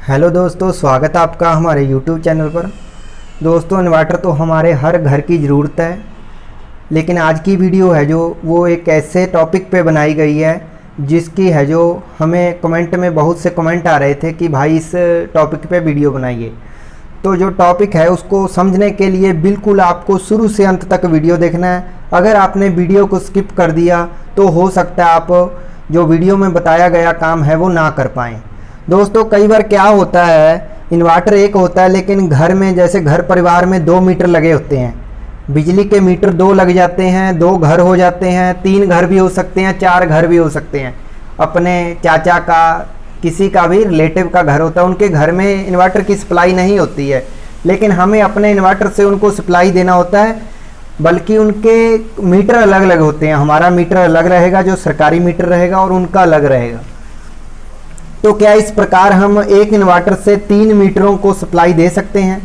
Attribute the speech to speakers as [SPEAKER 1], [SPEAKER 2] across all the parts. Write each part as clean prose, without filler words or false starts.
[SPEAKER 1] Hello दोस्तों, स्वागत है आपका हमारे YouTube चैनल पर। दोस्तों, इन्वर्टर तो हमारे हर घर की ज़रूरत है, लेकिन आज की वीडियो है जो वो एक ऐसे टॉपिक पे बनाई गई है जिसकी है जो हमें कमेंट में बहुत से कमेंट आ रहे थे कि भाई इस टॉपिक पे वीडियो बनाइए। तो जो टॉपिक है उसको समझने के लिए बिल्कुल आपको शुरू से अंत तक वीडियो देखना है। अगर आपने वीडियो को स्किप कर दिया तो हो सकता है आप जो वीडियो में बताया गया काम है वो ना कर पाएँ। दोस्तों, कई बार क्या होता है, इन्वर्टर एक होता है लेकिन घर में जैसे घर परिवार में 2 मीटर लगे होते हैं। बिजली के मीटर 2 लग जाते हैं, 2 घर हो जाते हैं, 3 घर भी हो सकते हैं, 4 घर भी हो सकते हैं। अपने चाचा का, किसी का भी रिलेटिव का घर होता है, उनके घर में इन्वर्टर की सप्लाई नहीं होती है, लेकिन हमें अपने इन्वर्टर से उनको सप्लाई देना होता है। बल्कि उनके मीटर अलग अलग होते हैं, हमारा मीटर अलग रहेगा जो सरकारी मीटर रहेगा और उनका अलग रहेगा। तो क्या इस प्रकार हम एक इन्वर्टर से 3 मीटरों को सप्लाई दे सकते हैं?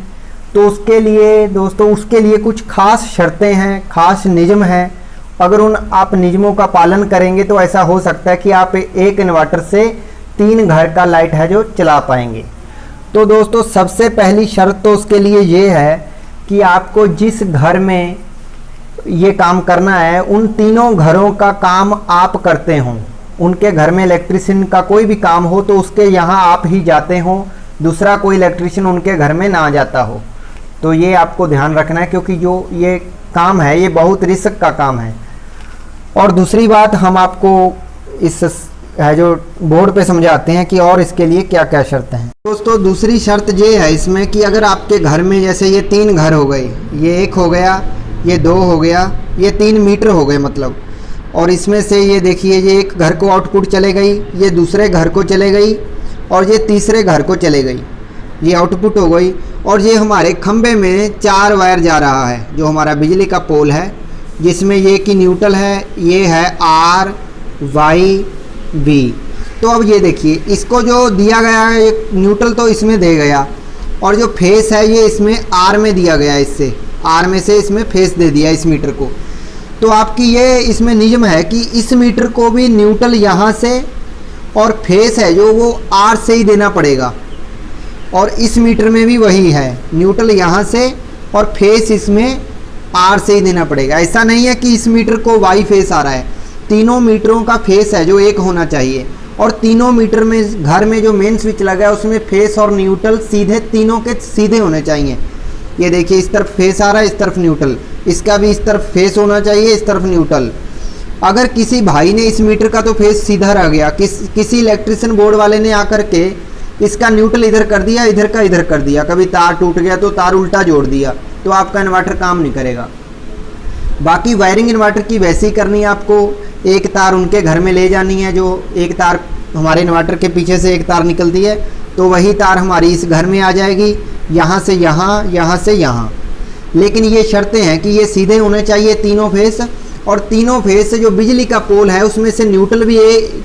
[SPEAKER 1] तो उसके लिए दोस्तों, उसके लिए कुछ खास शर्तें हैं, खास नियम हैं। अगर उन आप नियमों का पालन करेंगे तो ऐसा हो सकता है कि आप एक इन्वर्टर से 3 घर का लाइट है जो चला पाएंगे। तो दोस्तों, सबसे पहली शर्त तो उसके लिए ये है कि आपको जिस घर में ये काम करना है उन तीनों घरों का काम आप करते हों। उनके घर में इलेक्ट्रिशियन का कोई भी काम हो तो उसके यहाँ आप ही जाते हो, दूसरा कोई इलेक्ट्रिशियन उनके घर में ना जाता हो। तो ये आपको ध्यान रखना है, क्योंकि जो ये काम है ये बहुत रिस्क का काम है। और दूसरी बात, हम आपको इस है जो बोर्ड पे समझाते हैं कि और इसके लिए क्या क्या शर्तें हैं। दोस्तों, दूसरी शर्त ये है इसमें कि अगर आपके घर में जैसे ये 3 घर हो गए, ये 1 हो गया, ये 2 हो गया, ये 3 मीटर हो गए मतलब, और इसमें से ये देखिए ये एक घर को आउटपुट चले गई, ये दूसरे घर को चले गई और ये तीसरे घर को चले गई, ये आउटपुट हो गई। और ये हमारे खंबे में 4 वायर जा रहा है जो हमारा बिजली का पोल है, जिसमें ये की न्यूट्रल है, ये है आर वाई बी। तो अब ये देखिए इसको जो दिया गया है एक न्यूट्रल तो इसमें दे गया, और जो फेस है ये इसमें आर में दिया गया, इससे आर में से इसमें फेस दे दिया इस मीटर को। तो आपकी ये इसमें नियम है कि इस मीटर को भी न्यूट्रल यहाँ से और फेस है जो वो आर से ही देना पड़ेगा, और इस मीटर में भी वही है, न्यूट्रल यहाँ से और फेस इसमें आर से ही देना पड़ेगा। ऐसा नहीं है कि इस मीटर को वाई फेस आ रहा है, तीनों मीटरों का फेस है जो एक होना चाहिए। और तीनों मीटर में घर में जो मेन स्विच लगा है उसमें फेस और न्यूट्रल सीधे, तीनों के सीधे होने चाहिए। ये देखिए इस तरफ फेस आ रहा है, इस तरफ न्यूट्रल, इसका भी इस तरफ फेस होना चाहिए, इस तरफ न्यूट्रल। अगर किसी भाई ने इस मीटर का तो फेस सीधा रह गया, किसी इलेक्ट्रिशियन बोर्ड वाले ने आकर के इसका न्यूट्रल इधर कर दिया, इधर का इधर कर दिया, कभी तार टूट गया तो तार उल्टा जोड़ दिया, तो आपका इन्वर्टर काम नहीं करेगा। बाकी वायरिंग इन्वर्टर की वैसी करनी है आपको, एक तार उनके घर में ले जानी है, जो एक तार हमारे इन्वर्टर के पीछे से एक तार निकलती है तो वही तार हमारी इस घर में आ जाएगी, यहाँ से यहाँ, यहाँ से यहाँ। लेकिन ये शर्तें हैं कि ये सीधे होने चाहिए तीनों फेस, और तीनों फेस से जो बिजली का पोल है उसमें से न्यूट्रल भी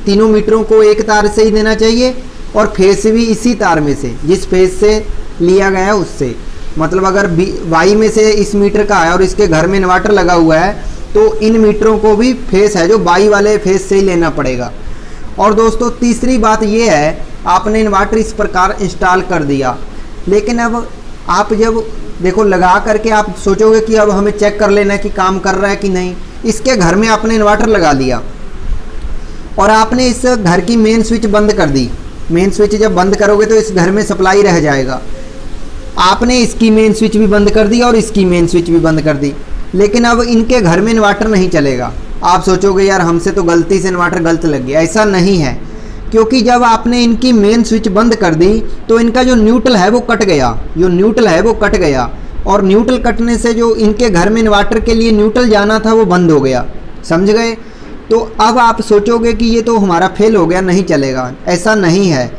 [SPEAKER 1] तीनों मीटरों को एक तार से ही देना चाहिए, और फेस भी इसी तार में से, जिस फेस से लिया गया है उससे। मतलब अगर वाई में से इस मीटर का है और इसके घर में इन्वर्टर लगा हुआ है तो इन मीटरों को भी फेस है जो वाई वाले फेस से ही लेना पड़ेगा। और दोस्तों, तीसरी बात ये है, आपने इन्वर्टर इस प्रकार इंस्टॉल कर दिया, लेकिन अब आप जब देखो लगा करके आप सोचोगे कि अब हमें चेक कर लेना है कि काम कर रहा है कि नहीं। इसके घर में आपने इन्वर्टर लगा लिया और आपने इस घर की मेन स्विच बंद कर दी। मेन स्विच जब बंद करोगे तो इस घर में सप्लाई रह जाएगा। आपने इसकी मेन स्विच भी बंद कर दी और इसकी मेन स्विच भी बंद कर दी, लेकिन अब इनके घर में इन्वर्टर नहीं चलेगा। आप सोचोगे यार हमसे तो गलती से इन्वर्टर गलत लग गया। ऐसा नहीं है, क्योंकि जब आपने इनकी मेन स्विच बंद कर दी तो इनका जो न्यूट्रल है वो कट गया, जो न्यूट्रल है वो कट गया, और न्यूट्रल कटने से जो इनके घर में इन्वर्टर के लिए न्यूट्रल जाना था वो बंद हो गया। समझ गए? तो अब आप सोचोगे कि ये तो हमारा फेल हो गया, नहीं चलेगा। ऐसा नहीं है।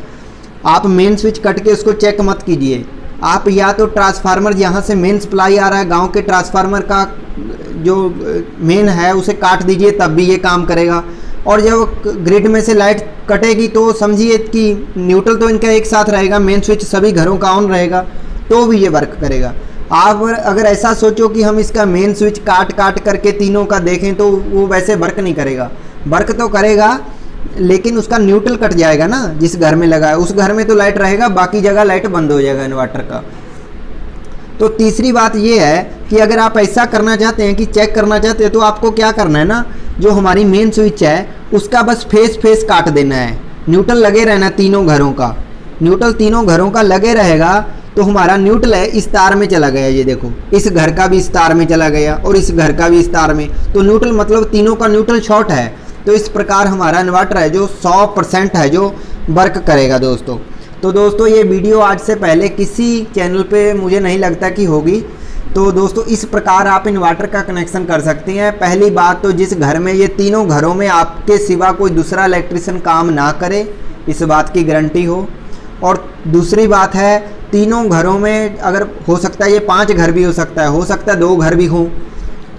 [SPEAKER 1] आप मेन स्विच कट के उसको चेक मत कीजिए। आप या तो ट्रांसफार्मर जहाँ से मेन सप्लाई आ रहा है, गाँव के ट्रांसफार्मर का जो मेन है उसे काट दीजिए, तब भी ये काम करेगा। और जब ग्रिड में से लाइट कटेगी तो समझिए कि न्यूट्रल तो इनका एक साथ रहेगा, मेन स्विच सभी घरों का ऑन रहेगा, तो भी ये वर्क करेगा। आप अगर ऐसा सोचो कि हम इसका मेन स्विच काट करके तीनों का देखें तो वो वैसे वर्क नहीं करेगा। वर्क तो करेगा, लेकिन उसका न्यूट्रल कट जाएगा ना, जिस घर में लगा है उस घर में तो लाइट रहेगा, बाकी जगह लाइट बंद हो जाएगा इन्वर्टर का। तो तीसरी बात ये है कि अगर आप ऐसा करना चाहते हैं कि चेक करना चाहते हैं तो आपको क्या करना है ना, जो हमारी मेन स्विच है उसका बस फेस काट देना है। न्यूट्रल लगे रहना तीनों घरों का, न्यूट्रल तीनों घरों का लगे रहेगा तो हमारा न्यूट्रल है इस तार में चला गया, ये देखो इस घर का भी इस तार में चला गया और इस घर का भी इस तार में, तो न्यूट्रल मतलब तीनों का न्यूट्रल शॉर्ट है। तो इस प्रकार हमारा इन्वर्टर है जो 100% है जो वर्क करेगा दोस्तों। तो दोस्तों ये वीडियो आज से पहले किसी चैनल पे मुझे नहीं लगता कि होगी। तो दोस्तों इस प्रकार आप इन्वर्टर का कनेक्शन कर सकते हैं। पहली बात तो जिस घर में, ये तीनों घरों में आपके सिवा कोई दूसरा इलेक्ट्रिशियन काम ना करे, इस बात की गारंटी हो। और दूसरी बात है तीनों घरों में अगर हो सकता है, ये 5 घर भी हो सकता है 2 घर भी हों,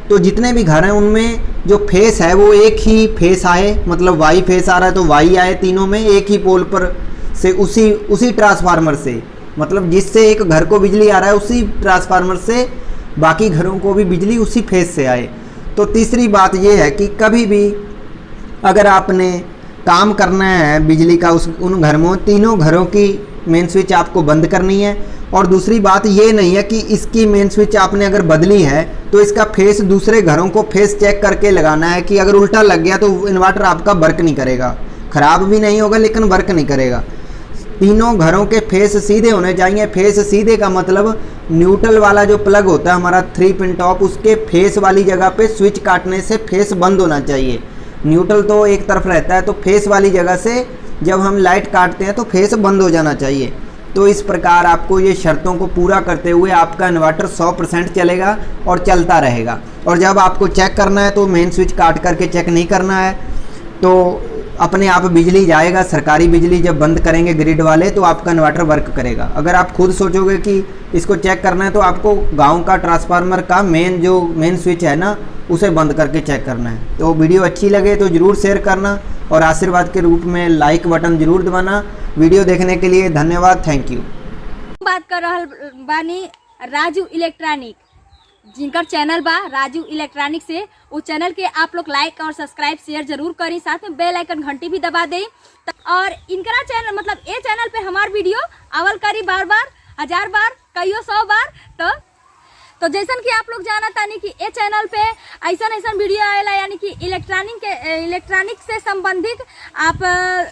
[SPEAKER 1] तो जितने भी घर हैं उनमें जो फेस है वो एक ही फेस आए, मतलब वाई फेस आ रहा है तो वाई आए तीनों में एक ही पोल पर से, उसी ट्रांसफार्मर से, मतलब जिससे एक घर को बिजली आ रहा है उसी ट्रांसफार्मर से बाकी घरों को भी बिजली उसी फेस से आए। तो तीसरी बात ये है कि कभी भी अगर आपने काम करना है बिजली का उन घर में, तीनों घरों की मेन स्विच आपको बंद करनी है। और दूसरी बात ये नहीं है कि इसकी मेन स्विच आपने अगर बदली है तो इसका फेस दूसरे घरों को फेस चेक करके लगाना है कि अगर उल्टा लग गया तो इन्वर्टर आपका वर्क नहीं करेगा, ख़राब भी नहीं होगा लेकिन वर्क नहीं करेगा। तीनों घरों के फेस सीधे होने चाहिए। फेस सीधे का मतलब न्यूट्रल वाला जो प्लग होता है हमारा 3 पिन टॉप, उसके फेस वाली जगह पे स्विच काटने से फेस बंद होना चाहिए। न्यूट्रल तो एक तरफ रहता है, तो फेस वाली जगह से जब हम लाइट काटते हैं तो फेस बंद हो जाना चाहिए। तो इस प्रकार आपको ये शर्तों को पूरा करते हुए आपका इन्वर्टर 100% चलेगा और चलता रहेगा। और जब आपको चेक करना है तो मेन स्विच काट करके चेक नहीं करना है, तो अपने आप बिजली जाएगा। सरकारी बिजली जब बंद करेंगे ग्रिड वाले तो आपका इन्वर्टर वर्क करेगा। अगर आप खुद सोचोगे कि इसको चेक करना है तो आपको गांव का ट्रांसफार्मर का मेन स्विच है ना, उसे बंद करके चेक करना है। तो वीडियो अच्छी लगे तो ज़रूर शेयर करना और आशीर्वाद के रूप में लाइक बटन जरूर दबाना। वीडियो देखने के लिए धन्यवाद, थैंक यू।
[SPEAKER 2] बात कर रहल बानी राजू इलेक्ट्रॉनिक, जिनकर चैनल बा राजू इलेक्ट्रॉनिक से, उस चैनल के आप लोग लाइक और सब्सक्राइब शेयर जरूर करी, साथ में बेल आइकन घंटी भी दबा दें। और इनका चैनल मतलब ये चैनल पे हमार वीडियो आवल करी बार 1000 बार कईयो 100 बार। तो जैसन कि आप लोग जाना तानी कि ये चैनल पे ऐसा वीडियो आएला, यानी कि इलेक्ट्रॉनिक से संबंधित आप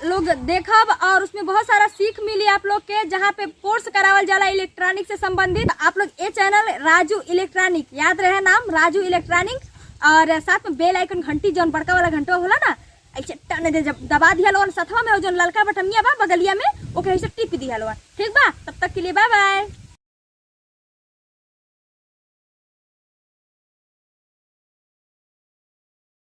[SPEAKER 2] लोग देखब और उसमें बहुत सारा सीख मिली आप लोग के, जहाँ पे कोर्स करावल जाला इलेक्ट्रॉनिक से संबंधित। आप लोग ये चैनल राजू इलेक्ट्रॉनिक, याद रहे नाम राजू इलेक्ट्रॉनिक, और साथ में बेल आइकन घंटी जो बड़का वाला घंटा होला ना, ऐसे टन दे जब दबा दिया लोगन, सथवा में जो ललका बटमिया बा बगलिया में ओके ऐसे टिप दिया लोगन। ठीक बा, तब तक के लिए बाय बाय।